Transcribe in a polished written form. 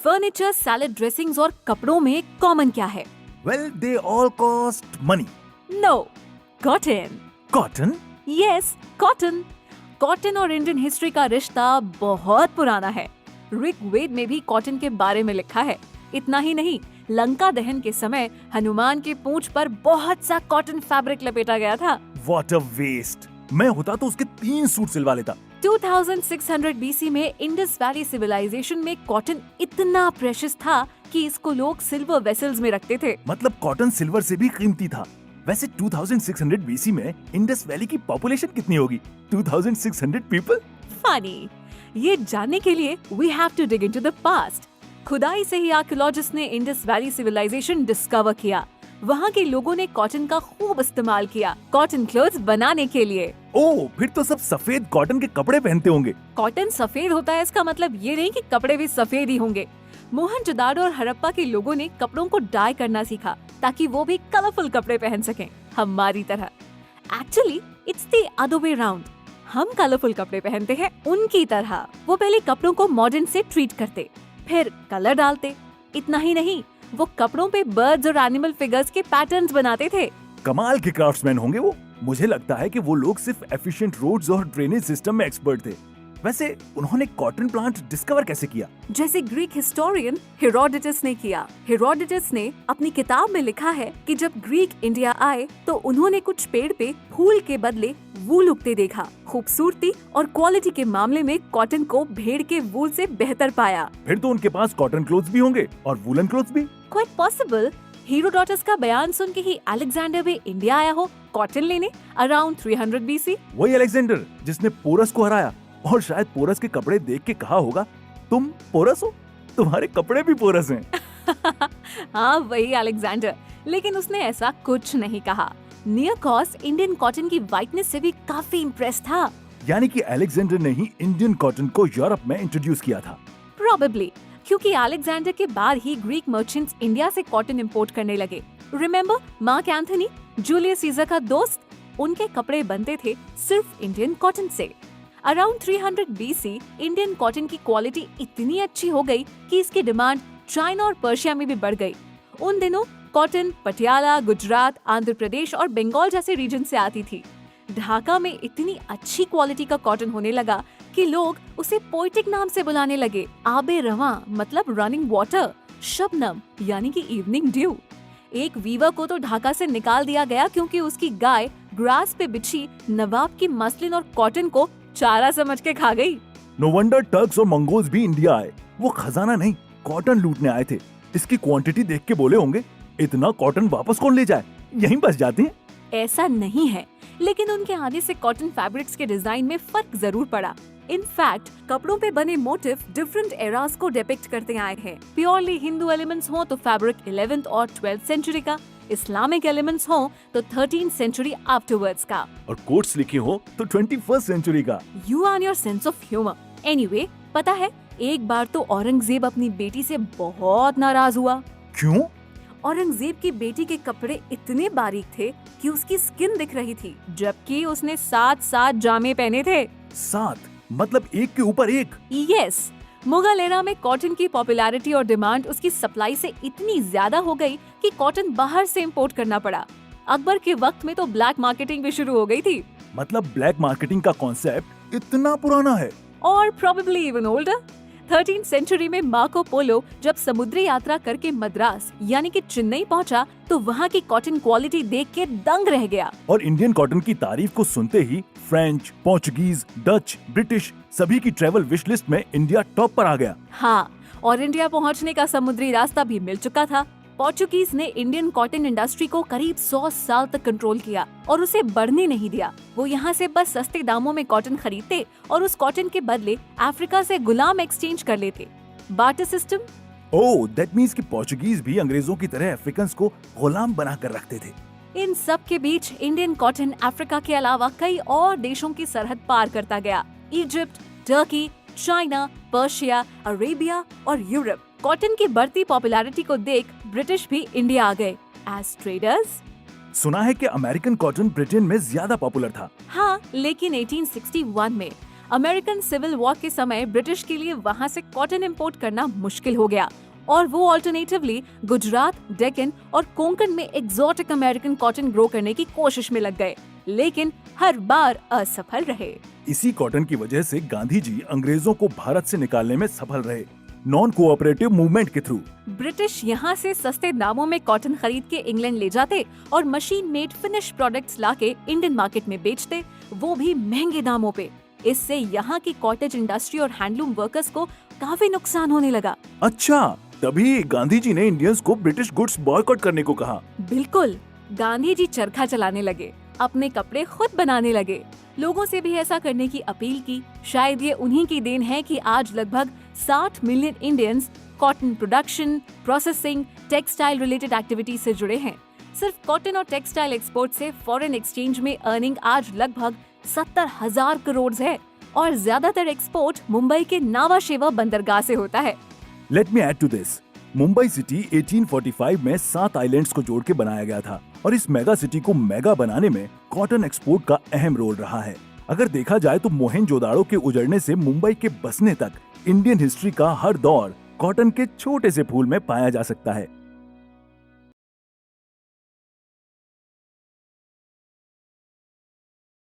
Furniture, salad dressings और कपड़ों में कॉमन क्या है? Well, they all cost money. No, cotton. Cotton? Yes, cotton. Cotton और इंडियन हिस्ट्री का रिश्ता बहुत पुराना है। ऋग्वेद में भी कॉटन के बारे में लिखा है। इतना ही नहीं, लंका दहन के समय हनुमान के पूंछ पर बहुत सा कॉटन फैब्रिक लपेटा गया था। What a waste. मैं होता तो उसके 3 सूट सिलवा लेता। 2600 BC में इंडस वैली सिविलाइजेशन में कॉटन इतना प्रेशियस था कि इसको लोग सिल्वर वेसल्स में रखते थे। मतलब कॉटन सिल्वर से भी कीमती था। वैसे 2600 BC में इंडस वैली की पॉपुलेशन कितनी होगी? 2600 पीपल? फनी। ये जानने के लिए we have to dig into the past. खुदाई से ही आर्कियोलॉजिस्ट ने इंडस वैली सिविलाइजेशन डिस्कवर किया। वहाँ के लोगों ने कॉटन का खूब इस्तेमाल किया कॉटन क्लोथ्स बनाने के लिए। ओह, फिर तो सब सफेद कॉटन के कपड़े पहनते होंगे। कॉटन सफेद होता है इसका मतलब ये नहीं कि कपड़े भी सफेद ही होंगे। मोहनजोदाड़ो और हड़प्पा के लोगों ने कपड़ों को डाई करना सीखा ताकि वो भी कलरफुल कपड़े पहन सकें, हमारी तरह। Actually it's the other way round. हम कलरफुल कपड़े पहनते हैं उनकी तरह। वो पहले कपड़ों को मॉडर्न से ट्रीट करते, फिर कलर डालते। इतना ही नहीं, वो कपड़ों पे बर्ड्स और एनिमल फिगर्स के पैटर्न्स बनाते थे। कमाल के क्राफ्ट्समैन होंगे वो। मुझे लगता है कि वो लोग सिर्फ एफिशिएंट रोड्स और ड्रेनेज सिस्टम में एक्सपर्ट थे। वैसे उन्होंने कॉटन प्लांट डिस्कवर कैसे किया? जैसे ग्रीक हिस्टोरियन हेरोडोटस ने किया। हेरोडोटस ने अपनी किताब में लिखा है कि जब ग्रीक इंडिया आए तो उन्होंने कुछ पेड़ पे फूल के बदले वूल उगते देखा। खूबसूरती और क्वालिटी के मामले में कॉटन को भेड़ के वूल से बेहतर पाया। फिर तो उनके पास कॉटन क्लोथ्स भी होंगे और वूलन क्लोथ्स भी। Quite possible. हेरोडोटस का बयान सुन के ही अलेक्जेंडर भी इंडिया आया हो कॉटन लेने अराउंड 300 BC। वही अलेक्जेंडर जिसने पोरस को हराया और शायद पोरस के कपड़े देख के कहा होगा, तुम पोरस हो, तुम्हारे कपड़े भी पोरस हैं। हाँ, वही अलेक्जेंडर। लेकिन उसने ऐसा कुछ नहीं कहा। निकोलस इंडियन कॉटन की वाइटनेस से भी काफी इम्प्रेस था। यानी कि अलेक्जेंडर ने ही इंडियन कॉटन को यूरोप में इंट्रोड्यूस किया था। प्रोबेबली, क्योंकि अलेक्जेंडर के बाद ही ग्रीक मर्चेंट्स इंडिया से कॉटन इंपोर्ट करने लगे। Remember mark Anthony, Julius Caesar का दोस्त? उनके कपड़े बनते थे सिर्फ इंडियन कॉटन से। अराउंड 300 BC इंडियन कॉटन की क्वालिटी इतनी अच्छी हो गई कि इसकी डिमांड चाइना और पर्शिया में भी बढ़ गई। उन दिनों कॉटन पटियाला, गुजरात, आंध्र प्रदेश और बंगाल जैसे रीजन से आती थी। ढाका में इतनी अच्छी क्वालिटी का कॉटन होने लगा कि लोग उसे पोएटिक नाम से बुलाने लगे। आबे रवां मतलब रनिंग वाटर, शबनम यानी कि इवनिंग ड्यू। एक वीवर को तो ढाका से निकाल दिया गया क्योंकि उसकी गाय ग्रास पे बिछी नवाब की मसलिन और कॉटन को चारा समझ के खा गई। नो वंडर टर्क्स और मंगोल्स भी इंडिया आए। वो खजाना नहीं, कॉटन लूटने आए थे। इसकी क्वांटिटी देख के बोले होंगे, इतना कॉटन वापस कौन ले जाए, यहीं बस जाते हैं। ऐसा नहीं है, लेकिन उनके आने से कॉटन फैब्रिक्स के डिजाइन में फर्क जरूर पड़ा। इनफैक्ट कपड़ों पे बने मोटिव डिफरेंट एरास को डिपिक्ट करते आए हैं। प्योरली हिंदू एलिमेंट्स हो तो फैब्रिक 11th और 12th सेंचुरी का, इस्लामिक एलिमेंट्स हो तो 13th सेंचुरी आफ्टरवर्ड्स का, और कोट्स लिखे हो तो 21st सेंचुरी का। You and your sense of humour. Anyway, पता है एक बार तो औरंगजेब अपनी बेटी से बहुत नाराज हुआ। क्यों? औरंगजेब की बेटी के कपड़े इतने बारीक थे कि उसकी स्किन दिख रही थी, जबकि उसने 7 जामे पहने थे। 7 मतलब एक के ऊपर एक? यस। मुगल एरा में कॉटन की पॉपुलैरिटी और डिमांड उसकी सप्लाई से इतनी ज्यादा हो गई कि कॉटन बाहर से इंपोर्ट करना पड़ा। अकबर के वक्त में तो ब्लैक मार्केटिंग भी शुरू हो गई थी। मतलब ब्लैक मार्केटिंग का कॉन्सेप्ट इतना पुराना है? और probably even older. 13th century में मार्को पोलो जब समुद्री यात्रा करके मद्रास यानी कि चेन्नई पहुंचा तो वहां की कॉटन क्वालिटी देख के दंग रह गया। और इंडियन कॉटन की तारीफ को सुनते ही फ्रेंच, पोर्चुगीज, डच, ब्रिटिश सभी की ट्रेवल विश लिस्ट में इंडिया टॉप पर आ गया। हाँ, और इंडिया पहुंचने का समुद्री रास्ता भी मिल चुका था। पोर्चुगीज ने इंडियन कॉटन इंडस्ट्री को करीब 100 साल तक कंट्रोल किया और उसे बढ़ने नहीं दिया। वो यहाँ से बस सस्ते दामों में कॉटन खरीदते और उस कॉटन के बदले अफ्रीका से गुलाम एक्सचेंज कर लेते। Barter system. Oh, that means कि पोर्चुगीज भी अंग्रेजों की तरह अफ्रीकन्स को गुलाम बना कर रखते थे। इन सब के बीच इंडियन कॉटन अफ्रीका के अलावा कई और देशों की सरहद पार करता गया। Egypt, Turkey, China, Persia, Arabia और यूरोप। कॉटन की बढ़ती पॉपुलैरिटी को देख ब्रिटिश भी इंडिया आ गए एज ट्रेडर्स। सुना है कि अमेरिकन कॉटन ब्रिटेन में ज्यादा पॉपुलर था। हाँ, लेकिन 1861 में अमेरिकन सिविल वॉर के समय ब्रिटिश के लिए वहां से कॉटन इंपोर्ट करना मुश्किल हो गया और वो ऑल्टरनेटिवली गुजरात, डेक्कन और कोंकण में एग्जॉटिक अमेरिकन कॉटन ग्रो करने की कोशिश में लग गए, लेकिन हर बार असफल रहे। इसी कॉटन की वजह से गांधी जी अंग्रेजों को भारत से निकालने में सफल रहे, नॉन कोऑपरेटिव मूवमेंट के थ्रू। ब्रिटिश यहाँ से सस्ते दामों में कॉटन खरीद के इंग्लैंड ले जाते और मशीन मेड फिनिश प्रोडक्ट्स लाके इंडियन मार्केट में बेचते, वो भी महंगे दामों पे। इससे यहाँ की कॉटेज इंडस्ट्री और हैंडलूम वर्कर्स को काफी नुकसान होने लगा। अच्छा, तभी गांधी जी ने इंडियंस को ब्रिटिश गुड्स बॉयकॉट करने को कहा। बिल्कुल, गांधी जी चरखा चलाने लगे, अपने कपड़े खुद बनाने लगे, लोगों से भी ऐसा करने की अपील की। शायद ये उन्हीं की देन है कि आज लगभग 60 million Indians cotton production, processing, textile related activities से जुड़े हैं। सिर्फ कॉटन और टेक्सटाइल एक्सपोर्ट से फॉरेन एक्सचेंज में अर्निंग आज लगभग 70,000 करोड़ है और ज्यादातर एक्सपोर्ट मुंबई के नावा शेवा बंदरगाह से होता है। Let me add to this, Mumbai city 1845 में 7 आइलैंड्स को जोड़ के बनाया गया था और इस मेगा सिटी को मेगा बनाने में कॉटन एक्सपोर्ट का अहम रोल रहा है। अगर देखा जाए तो मोहनजोदाड़ो के उजड़ने से मुंबई के बसने तक इंडियन हिस्ट्री का हर दौर कॉटन के छोटे से फूल में पाया जा सकता है।